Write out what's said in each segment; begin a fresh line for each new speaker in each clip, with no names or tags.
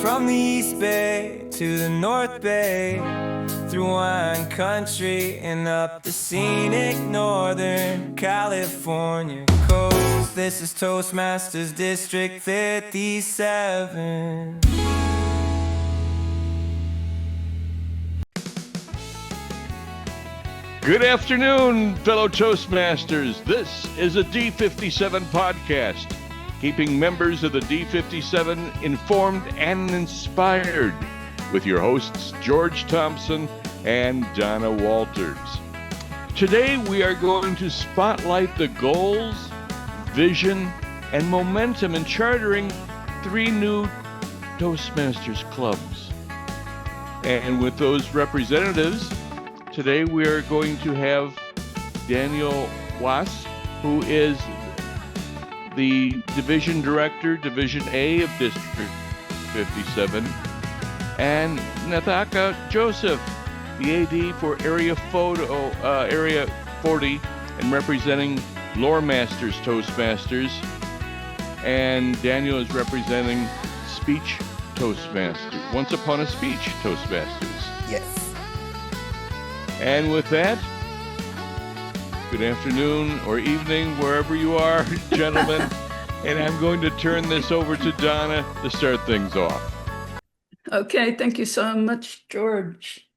From the East Bay to the North Bay, through wine country and up the scenic Northern California coast. This is Toastmasters District 57.
Good afternoon, fellow Toastmasters. This is a D57 Podcast, keeping members of the D57 informed and inspired, with your hosts George Thompson and Donna Walters. Today we are going to spotlight the goals, vision, and momentum in chartering 3 new Toastmasters clubs. And with those representatives, today we are going to have Daniel Was, who is the Division Director, Division A of District 57, and Naka Joseph, the AD for Area 40, and representing Lore Masters Toastmasters, and Daniel is representing Speech Toastmasters, Once Upon a Speech Toastmasters.
Yes.
And with that, good afternoon or evening, wherever you are, gentlemen. And I'm going to turn this over to Donna to start things off.
Okay, thank you so much, George.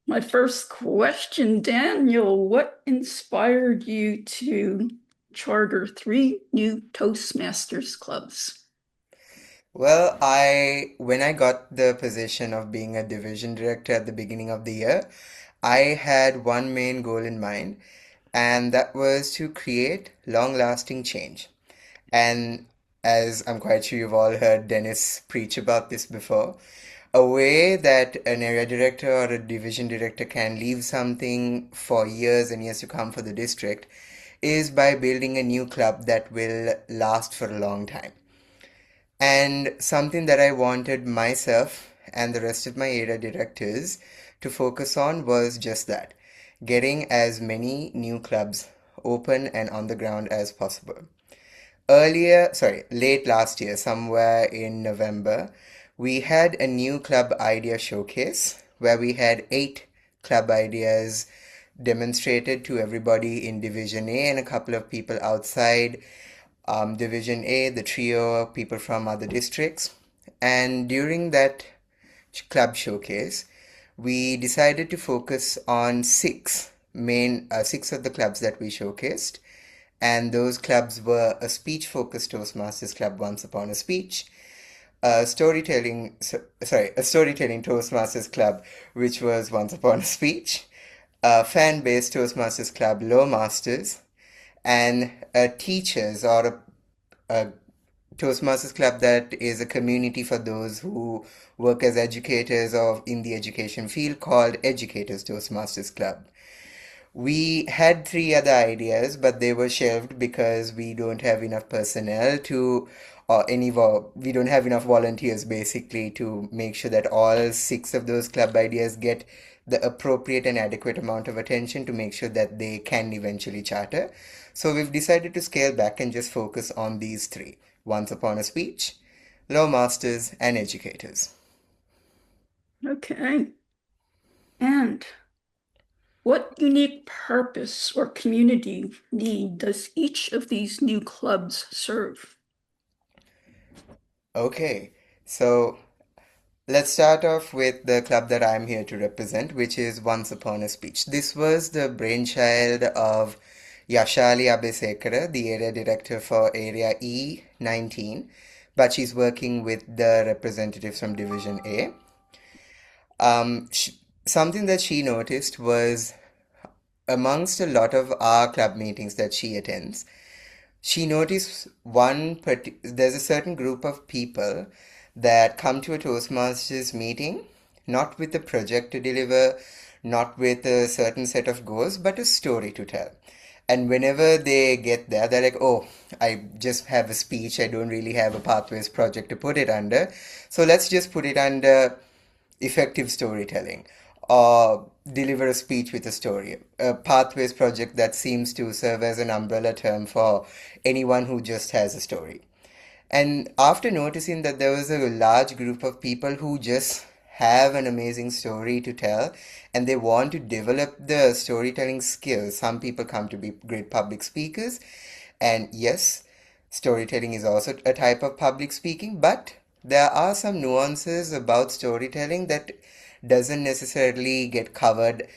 My first question, Daniel, what inspired you to charter 3 new Toastmasters clubs?
Well, when I got the position of being a division director at the beginning of the year, I had one main goal in mind, and that was to create long-lasting change. And as I'm quite sure you've all heard Dennis preach about this before, a way that an area director or a division director can leave something for years and years to come for the district is by building a new club that will last for a long time. And something that I wanted myself and the rest of my area directors to focus on was just that, getting as many new clubs open and on the ground as possible. Late last year, somewhere in November, we had a new club idea showcase where we had 8 club ideas demonstrated to everybody in Division A and a couple of people outside Division A, the trio of people from other districts. And during that club showcase, we decided to focus on 6 of the clubs that we showcased. And those clubs were a speech-focused Toastmasters club, Once Upon a Speech, a storytelling Toastmasters club, which was Once Upon a Speech, a fan-based Toastmasters club, Lore Masters, and a teachers or a Toastmasters club that is a community for those who work as educators or in the education field called Educators Toastmasters Club. We had 3 other ideas, but they were shelved because we don't have enough personnel we don't have enough volunteers basically to make sure that all 6 of those club ideas get the appropriate and adequate amount of attention to make sure that they can eventually charter. So we've decided to scale back and just focus on these 3. Once Upon a Speech, Lore Masters, and Educators.
Okay. And what unique purpose or community need does each of these new clubs serve?
Okay, so let's start off with the club that I'm here to represent, which is Once Upon a Speech. This was the brainchild of Yashali Abesekara, the area director for Area E19, but she's working with the representatives from Division A. Something that she noticed was amongst a lot of our club meetings that she attends, she noticed there's a certain group of people that come to a Toastmasters meeting, not with a project to deliver, not with a certain set of goals, but a story to tell. And whenever they get there, they're like, oh, I just have a speech. I don't really have a Pathways project to put it under. So let's just put it under effective storytelling or deliver a speech with a story. A Pathways project that seems to serve as an umbrella term for anyone who just has a story. And after noticing that there was a large group of people who just have an amazing story to tell and they want to develop the storytelling skills, some people come to be great public speakers. And yes, storytelling is also a type of public speaking, but there are some nuances about storytelling that doesn't necessarily get covered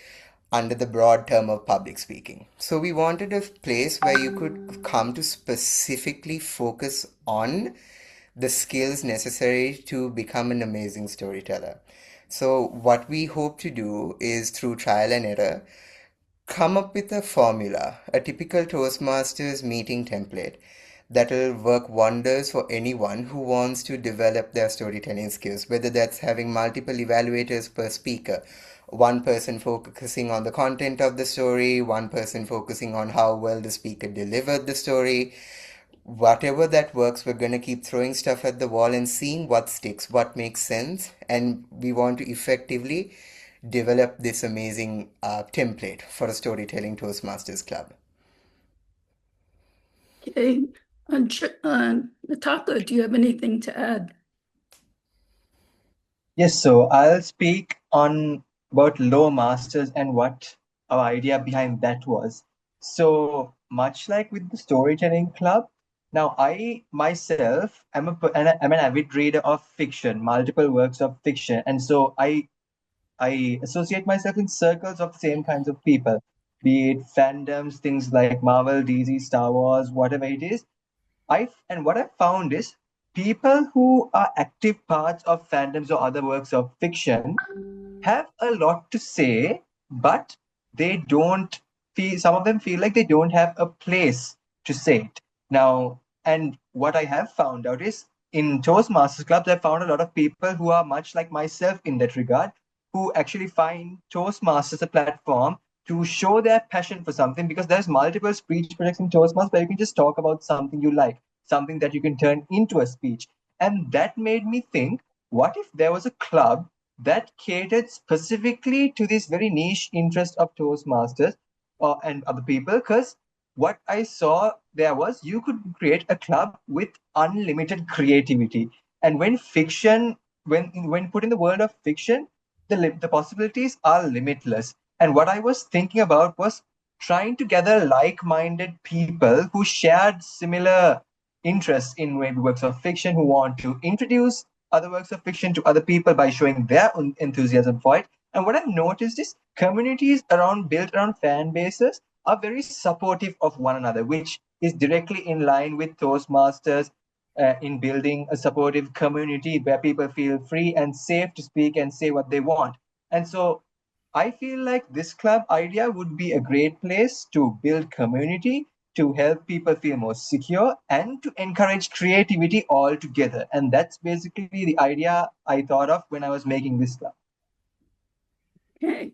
under the broad term of public speaking. So we wanted a place where you could come to specifically focus on the skills necessary to become an amazing storyteller. So what we hope to do is through trial and error, come up with a formula, a typical Toastmasters meeting template that'll work wonders for anyone who wants to develop their storytelling skills, whether that's having multiple evaluators per speaker, one person focusing on the content of the story, one person focusing on how well the speaker delivered the story. Whatever that works, we're going to keep throwing stuff at the wall and seeing what sticks, what makes sense, and we want to effectively develop this amazing template for a storytelling Toastmasters club.
Okay. Nataka, do you have anything to add?
Yes, so I'll speak on about low masters and what our idea behind that was. So much like with the storytelling club, now I myself am an avid reader of fiction, multiple works of fiction, and so I associate myself in circles of the same kinds of people, be it fandoms, things like Marvel, DC, Star Wars, whatever it is. What I found is people who are active parts of fandoms or other works of fiction have a lot to say, but they don't feel, some of them feel like they don't have a place to say it. Now, and what I have found out is in Toastmasters clubs, I found a lot of people who are much like myself in that regard, who actually find Toastmasters a platform to show their passion for something, because there's multiple speech projects in Toastmasters where you can just talk about something you like, something that you can turn into a speech. And that made me think, what if there was a club that catered specifically to this very niche interest of Toastmasters and other people? Because what I saw there was you could create a club with unlimited creativity. And when put in the world of fiction, the possibilities are limitless. And what I was thinking about was trying to gather like-minded people who shared similar interests in maybe works of fiction, who want to introduce other works of fiction to other people by showing their own enthusiasm for it. And what I've noticed is communities built around fan bases are very supportive of one another, which is directly in line with Toastmasters in building a supportive community where people feel free and safe to speak and say what they want. And so I feel like this club idea would be a great place to build community, to help people feel more secure, and to encourage creativity all together. And that's basically the idea I thought of when I was making this club.
Okay.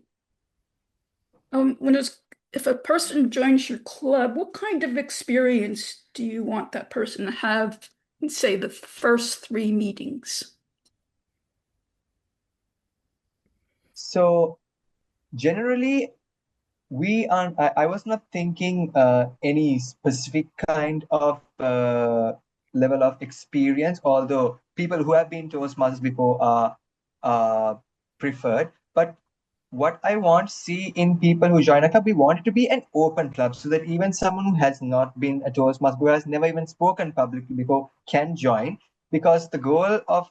If a person joins your club, what kind of experience do you want that person to have in, say, the first 3 meetings?
So generally, I was not thinking any specific kind of level of experience, although people who have been Toastmasters before are preferred. But what I want to see in people who join a club, we want it to be an open club so that even someone who has not been a Toastmaster, who has never even spoken publicly before, can join. Because the goal of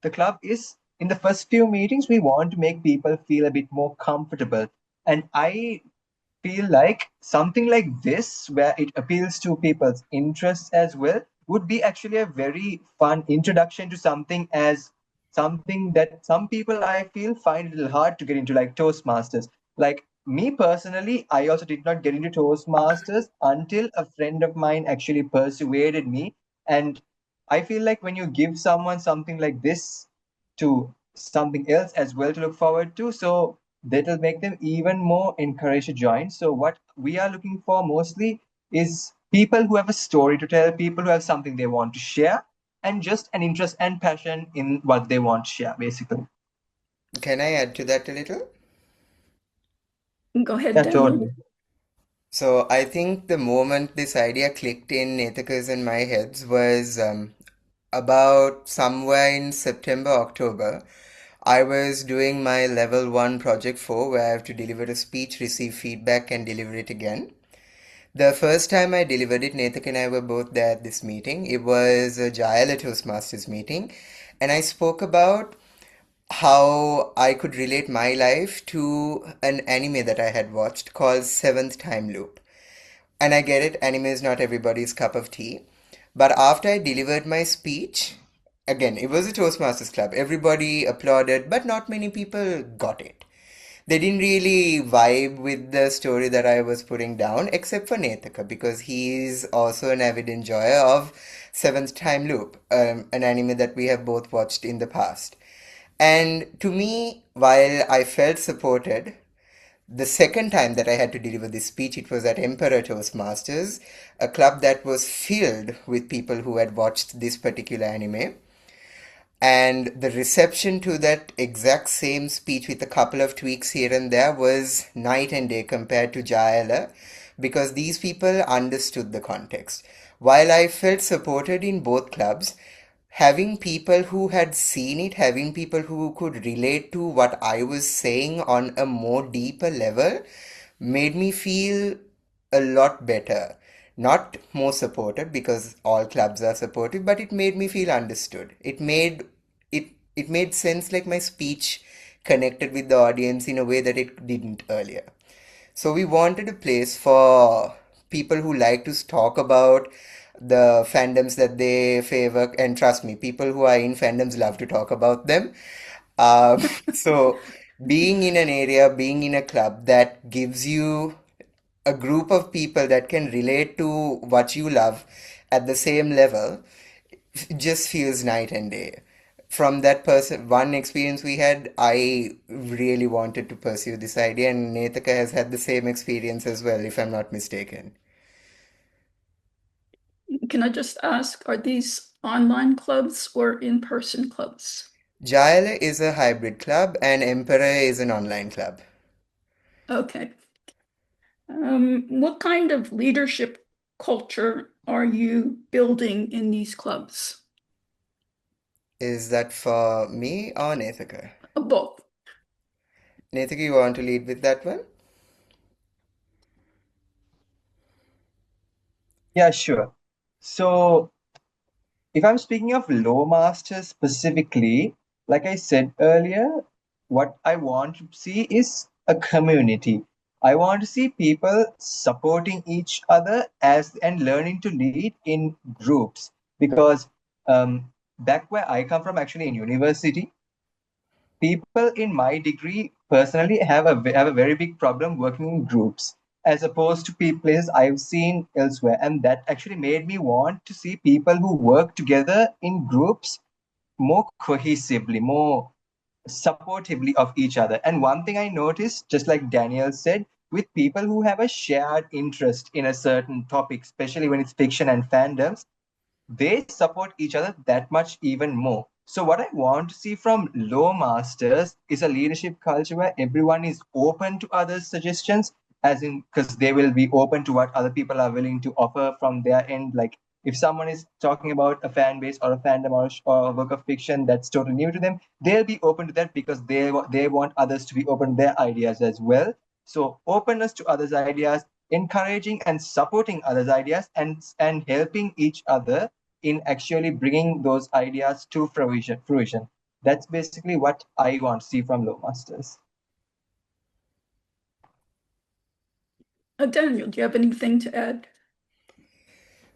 the club is, in the first few meetings, we want to make people feel a bit more comfortable. And I feel like something like this, where it appeals to people's interests as well, would be actually a very fun introduction to something that some people I feel find a little hard to get into, like Toastmasters. Like me personally, I also did not get into Toastmasters until a friend of mine actually persuaded me. And I feel like when you give someone something like this to something else as well to look forward to, so that'll make them even more encouraged to join. So what we are looking for mostly is people who have a story to tell, people who have something they want to share, and just an interest and passion in what they want to share, basically.
Can I add to that a little?
Go ahead,
Yeah,
Daniel.
totally.
So I think the moment this idea clicked in Nethika's and my heads was about somewhere in September, October, I was doing my level 1 project 4 where I have to deliver a speech, receive feedback, and deliver it again. The first time I delivered it, Nathak and I were both there at this meeting. It was a Jayala Toastmasters meeting, and I spoke about how I could relate my life to an anime that I had watched called Seventh Time Loop. And I get it, anime is not everybody's cup of tea. But after I delivered my speech, again, it was a Toastmasters club. Everybody applauded, but not many people got it. They didn't really vibe with the story that I was putting down, except for Nethaka, because he's also an avid enjoyer of Seventh Time Loop, an anime that we have both watched in the past. And to me, while I felt supported, the second time that I had to deliver this speech, it was at Emperor Toastmasters, a club that was filled with people who had watched this particular anime. And the reception to that exact same speech with a couple of tweaks here and there was night and day compared to Jayala because these people understood the context. While I felt supported in both clubs, having people who had seen it, having people who could relate to what I was saying on a more deeper level made me feel a lot better. Not more supported because all clubs are supportive, but it made me feel understood. It made sense like my speech connected with the audience in a way that it didn't earlier. So we wanted a place for people who like to talk about the fandoms that they favor, and trust me, people who are in fandoms love to talk about them. Um, so being in an area, being in a club that gives you a group of people that can relate to what you love at the same level just feels night and day. From that person, one experience we had, I really wanted to pursue this idea, and Nethaka has had the same experience as well, if I'm not mistaken.
Can I just ask, are these online clubs or in-person clubs?
Jayala is a hybrid club, and Emperor is an online club.
Okay. What kind of leadership culture are you building in these clubs?
Is that for me or Nethaka?
Both.
Nethaka, you want to lead with that one?
Yeah, sure. So if I'm speaking of low masters specifically, like I said earlier, what I want to see is a community. I want to see people supporting each other as and learning to lead in groups because back where I come from, actually in university, people in my degree personally have a very big problem working in groups as opposed to places I've seen elsewhere, and that actually made me want to see people who work together in groups more cohesively, more supportively of each other. And one thing I noticed, just like Daniel said, with people who have a shared interest in a certain topic, especially when it's fiction and fandoms, they support each other that much even more. So what I want to see from low masters is a leadership culture where everyone is open to others' suggestions, as in because they will be open to what other people are willing to offer from their end. Like if someone is talking about a fan base or a fandom or a work of fiction that's totally new to them, they'll be open to that because they want others to be open to their ideas as well. So openness to others' ideas, encouraging and supporting others' ideas, and helping each other in actually bringing those ideas to fruition. That's basically what I want to see from low masters.
Daniel, do you have anything to add?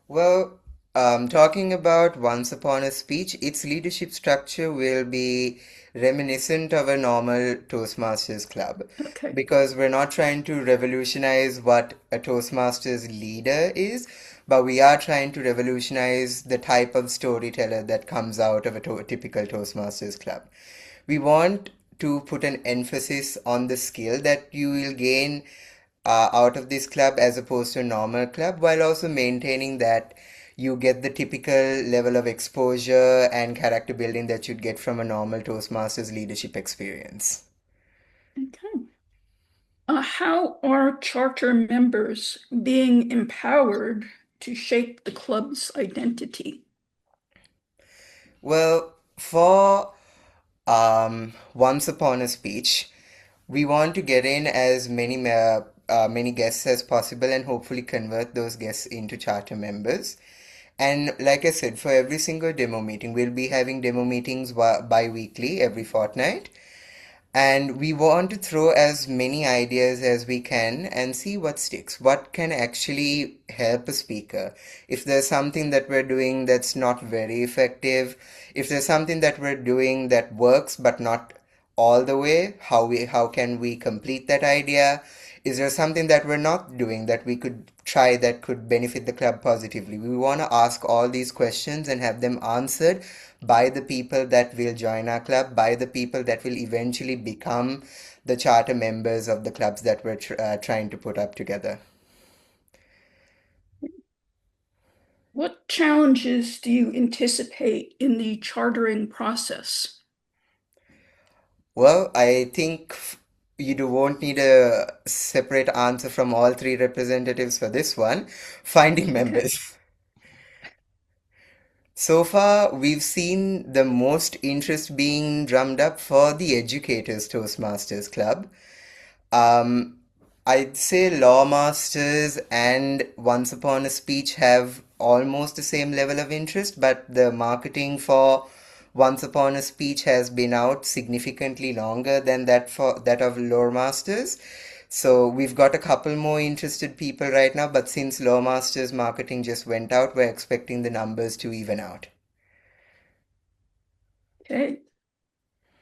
Well, talking about Once Upon a Speech, its leadership structure will be reminiscent of a normal Toastmasters club
Okay.
because we're not trying to revolutionize what a Toastmasters leader is, but we are trying to revolutionize the type of storyteller that comes out of a typical Toastmasters club. We want to put an emphasis on the skill that you will gain out of this club as opposed to a normal club, while also maintaining that you get the typical level of exposure and character building that you'd get from a normal Toastmasters leadership experience.
Okay. How are charter members being empowered to shape the club's identity?
Well, for Once Upon a Speech, we want to get in as many guests as possible and hopefully convert those guests into charter members. And like I said, for every single demo meeting, we'll be having demo meetings bi-weekly every fortnight. And we want to throw as many ideas as we can and see what sticks, what can actually help a speaker. If there's something that we're doing that's not very effective, if there's something that we're doing that works but not all the way, how can we complete that idea? Is there something that we're not doing that we could try that could benefit the club positively? We want to ask all these questions and have them answered by the people that will join our club, by the people that will eventually become the charter members of the clubs that we're trying to put up together.
What challenges do you anticipate in the chartering process?
Well, I think won't need a separate answer from all three representatives for this one. Finding
Okay.
members. So far, we've seen the most interest being drummed up for the Educators Toastmasters Club. Um, I'd say Lawmasters and Once Upon a Speech have almost the same level of interest, but the marketing for Once Upon a Speech has been out significantly longer than that of Lawmasters. So we've got a couple more interested people right now, but since Lawmasters marketing just went out, we're expecting the numbers to even out.
Okay.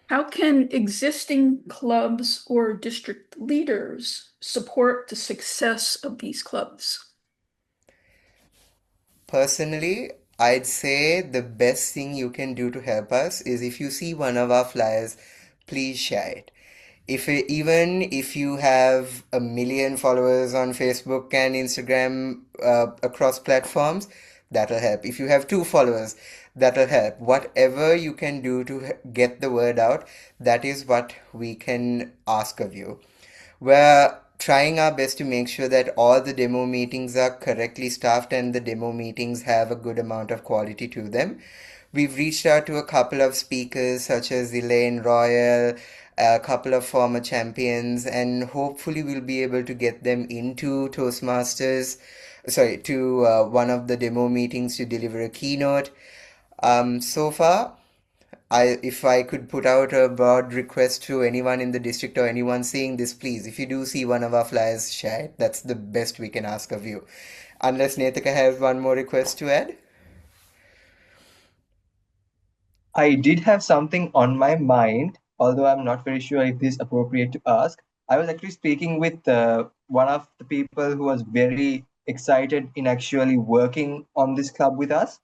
How can existing clubs or district leaders support the success of these clubs?
Personally, I'd say the best thing you can do to help us is if you see one of our flyers, please share it. Even if you have 1 million followers on Facebook and Instagram across platforms, that'll help. If you have 2 followers, that'll help. Whatever you can do to get the word out, that is what we can ask of you. We're trying our best to make sure that all the demo meetings are correctly staffed and the demo meetings have a good amount of quality to them. We've reached out to a couple of speakers such as Elaine Royal, a couple of former champions, and hopefully we'll be able to get them into one of the demo meetings to deliver a keynote. So far, if I could put out a broad request to anyone in the district or anyone seeing this, please, if you do see one of our flyers, share it. That's the best we can ask of you. Unless Netika has one more request to add.
I did have something on my mind, although I'm not very sure if this is appropriate to ask. I was actually speaking with one of the people who was very excited in actually working on this club with us.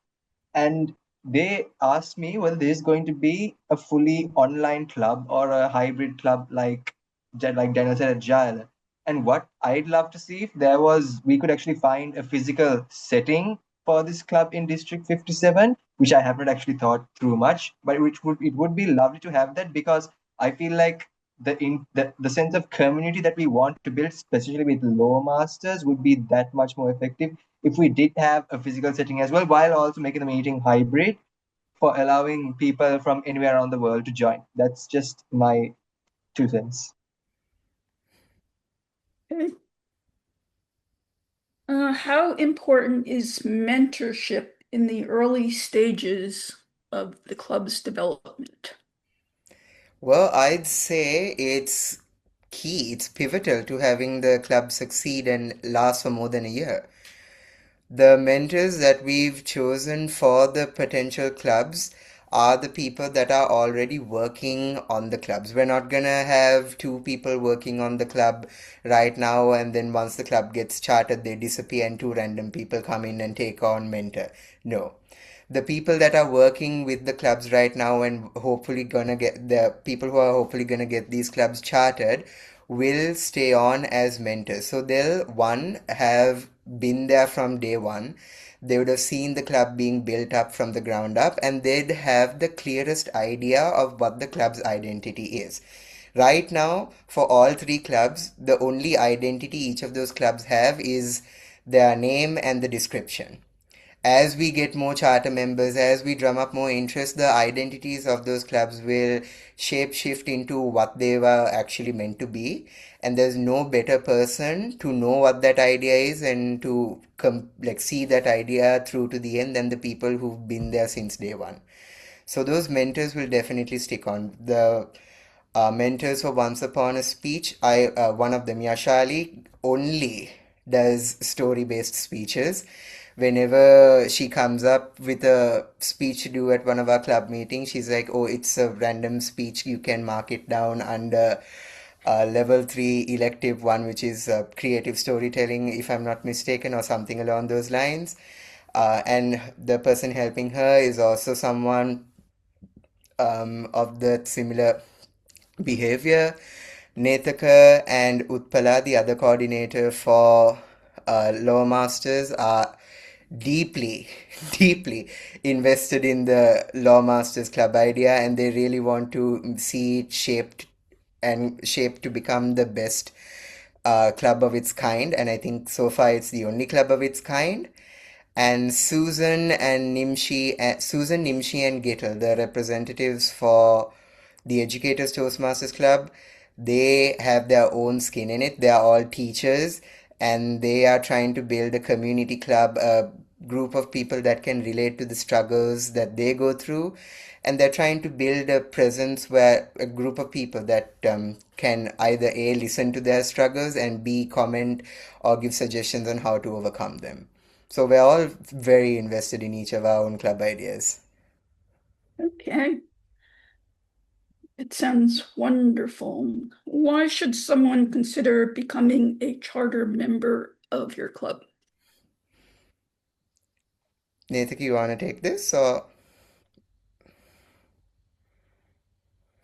And they asked me whether this is going to be a fully online club or a hybrid club like Dana said, agile. And what I'd love to see if we could actually find a physical setting for this club in District 57, which I have not actually thought through much, but it would be lovely to have that because I feel like the sense of community that we want to build, especially with low masters, would be that much more effective if we did have a physical setting as well, while also making the meeting hybrid for allowing people from anywhere around the world to join. That's just my 2 cents.
Okay. How important is mentorship in the early stages of the club's development?
Well, I'd say it's key, it's pivotal to having the club succeed and last for more than a year. The mentors that we've chosen for the potential clubs are the people that are already working on the clubs. We're not gonna have 2 people working on the club right now and then once the club gets chartered, they disappear and 2 random people come in and take on mentor. No. The people that are working with the clubs right now and hopefully gonna get the people who are hopefully gonna get these clubs chartered will stay on as mentors. So they'll, one, have been there from day one. They would have seen the club being built up from the ground up, and they'd have the clearest idea of what the club's identity is. Right now, for all 3 clubs, the only identity each of those clubs have is their name and the description. as we get more charter members, as we drum up more interest, the identities of those clubs will shape shift into what they were actually meant to be. And there's no better person to know what that idea is and to see that idea through to the end than the people who've been there since day one. So those mentors will definitely stick on. The mentors for Once Upon a Speech, one of them, Yashali, only does story-based speeches. Whenever she comes up with a speech to do at one of our club meetings, she's like, "Oh, it's a random speech. You can mark it down under level 3 elective one, which is creative storytelling, if I'm not mistaken, or something along those lines." And the person helping her is also someone of the similar behavior. Nethaka and Utpala, the other coordinator for Law Masters, are deeply, deeply invested in the Law Masters Club idea, and they really want to see it shaped to become the best club of its kind. And I think so far it's the only club of its kind. And Susan, Nimshi, and Gittel, the representatives for the Educators Toastmasters Club, they have their own skin in it. They are all teachers, and they are trying to build a community club, a group of people that can relate to the struggles that they go through. And they're trying to build a presence where a group of people that can either A, listen to their struggles, and B, comment or give suggestions on how to overcome them. So we're all very invested in each of our own club ideas.
Okay. It sounds wonderful. Why should someone consider becoming a charter member of your club?
Nathik, you want to take this or?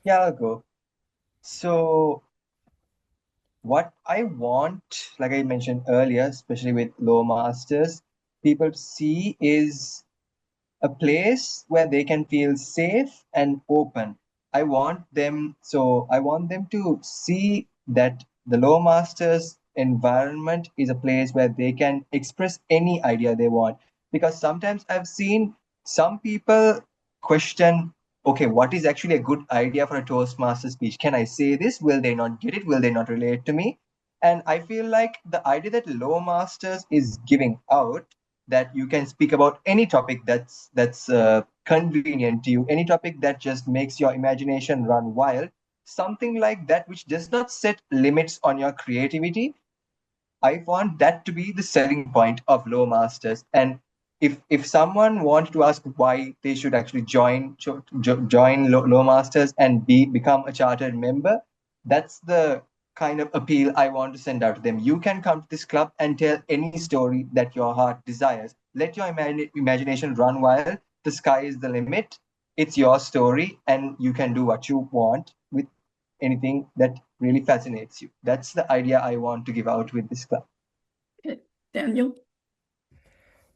Yeah, I'll go. So, what I want, like I mentioned earlier, especially with Low Masters, people to see is a place where they can feel safe and open. I want them to see that the Low Masters environment is a place where they can express any idea they want. Because sometimes I've seen some people question, okay, what is actually a good idea for a Toastmaster speech? Can I say this? Will they not get it? Will they not relate to me? And I feel like the idea that Low Masters is giving out, that you can speak about any topic that's convenient to you, any topic that just makes your imagination run wild, something like that, which does not set limits on your creativity. I want that to be the selling point of Low Masters. And if someone wants to ask why they should actually join Low Masters and become a chartered member, that's the kind of appeal I want to send out to them. You can come to this club and tell any story that your heart desires. Let your imagination run wild. The sky is the limit. It's your story, and you can do what you want with anything that really fascinates you. That's the idea I want to give out with this club.
Daniel?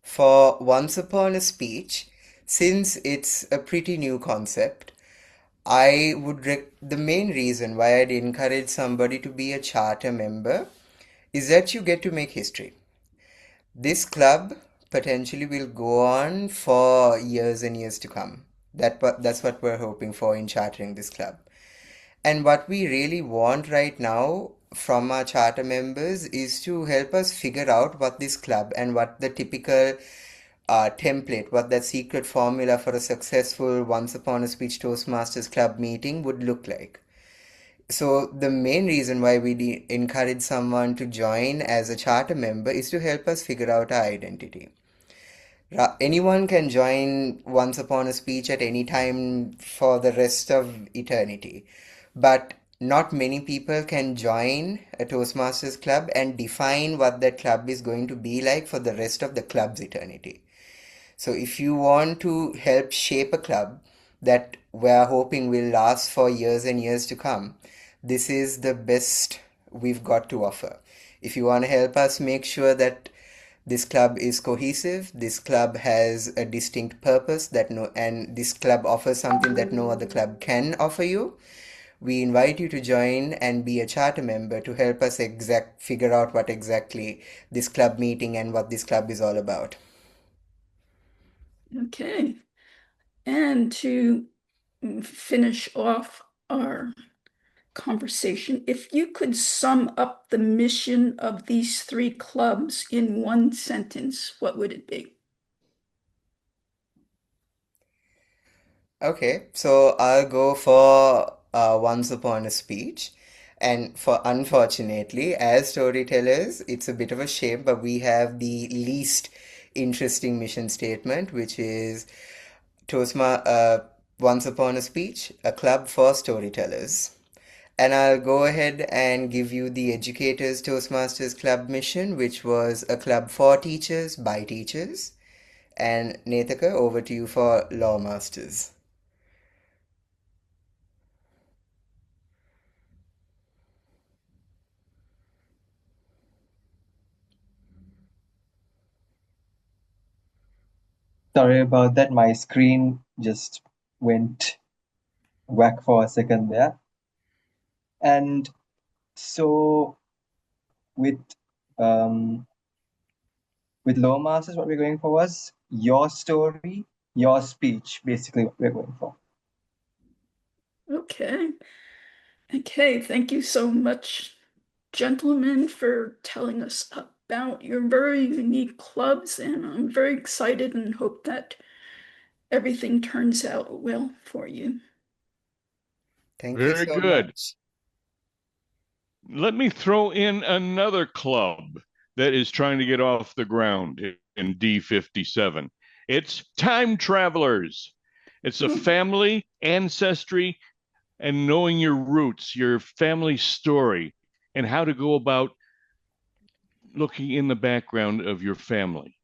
For Once Upon a Speech, since it's a pretty new concept, the main reason why I'd encourage somebody to be a charter member is that you get to make history. This club potentially will go on for years and years to come. That's what we're hoping for in chartering this club. And what we really want right now from our charter members is to help us figure out what this club and what the typical template, what that secret formula for a successful Once Upon a Speech Toastmasters Club meeting would look like. So the main reason why we encourage someone to join as a charter member is to help us figure out our identity. Anyone can join Once Upon a Speech at any time for the rest of eternity, but not many people can join a Toastmasters club and define what that club is going to be like for the rest of the club's eternity. So if you want to help shape a club that we're hoping will last for years and years to come, this is the best we've got to offer. If you want to help us make sure that this club is cohesive, this club has a distinct purpose and this club offers something that no other club can offer you, we invite you to join and be a charter member to help us figure out what exactly this club meeting and what this club is all about.
Okay. And to finish off our conversation, if you could sum up the mission of these three clubs in one sentence, what would it be?
Okay, so I'll go for Once Upon a Speech. And for unfortunately, as storytellers, it's a bit of a shame, but we have the least interesting mission statement, which is Once Upon a Speech, a club for storytellers. And I'll go ahead and give you the Educators Toastmasters Club mission, which was a club for teachers by teachers. And Nethaka, over to you for Law Masters.
Sorry about that. My screen just went whack for a second there. And so with Low Masters, what we're going for was your story, your speech, basically what we're going for.
Okay. Okay, thank you so much, gentlemen, for telling us about your very unique clubs, and I'm very excited and hope that everything turns out well for you.
Thank you
Very
so
good.
much.
Let me throw in another club that is trying to get off the ground in D57. It's Time Travelers. It's a family, ancestry, and knowing your roots, your family story, and how to go about looking in the background of your family.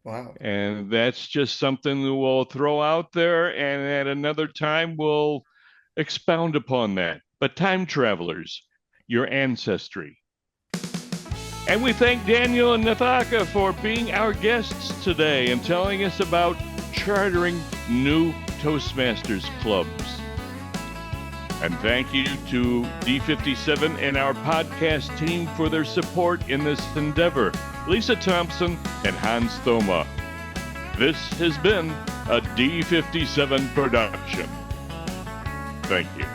Wow.
And that's just something that we'll throw out there, and at another time we'll expound upon that. But Time Travelers, your ancestry. And we thank Daniel and Naka for being our guests today and telling us about chartering new Toastmasters clubs. And thank you to D57 and our podcast team for their support in this endeavor, Lisa Thompson and Hans Thoma. This has been a D57 production. Thank you.